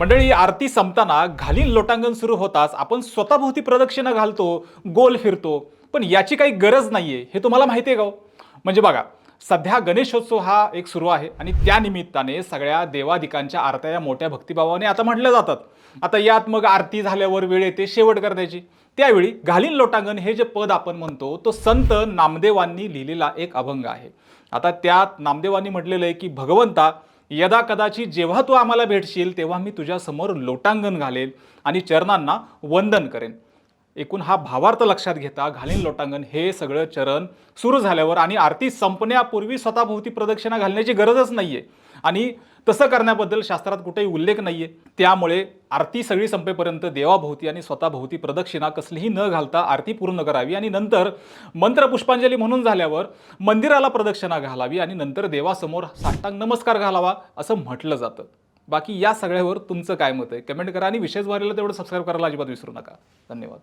मंडळी, आरती संपताना घालीन लोटांगण सुरू होताच आपण स्वतःभोवती प्रदक्षिणा घालतो, गोल फिरतो. पण याची काही गरज नाहीये, हे तुम्हाला माहिती आहे का हो? म्हणजे बघा, सध्या गणेशोत्सव हा एक सुरू आहे आणि त्या निमित्ताने सगळ्या देवादिकांच्या आरत्या या मोठ्या भक्तिभावाने आता म्हटल्या जातात. आता यात मग आरती झाल्यावर वेळ येते शेवट करण्याची. त्यावेळी घालीन लोटांगण हे जे पद आपण म्हणतो, तो संत नामदेवांनी लिहिलेला एक अभंग आहे. आता त्यात नामदेवांनी म्हटलेलं आहे की, भगवंता, यदा कदाचित जेव्हा तू आम्हाला भेटशील तेव्हा मी तुझ्या समोर लोटांगण घालेन आणि चरणांना वंदन करेन. एकूण हा भावार्थ लक्षात घेता घालीन लोटांगण हे सगळं चरण सुरू झाल्यावर आणि आरती संपण्यापूर्वी स्वतःभोवती प्रदक्षिणा घालण्याची गरजच नाहीये आणि तसं करण्याबद्दल शास्त्रात कुठेही उल्लेख नाहीये. त्यामुळे आरती सगळी संपेपर्यंत देवाभोवती आणि स्वतःभोवती प्रदक्षिणा कसलीही न घालता आरती पूर्ण करावी आणि नंतर मंत्र पुष्पांजली म्हणून झाल्यावर मंदिराला प्रदक्षिणा घालावी आणि नंतर देवासमोर साष्टांग नमस्कार घालावा असं म्हटलं जातं. बाकी या सगळ्यावर तुमचं काय मत आहे? कमेंट करा आणि विशेष वारीला तेवढं सबस्क्राईब करायला अजिबात विसरू नका. धन्यवाद.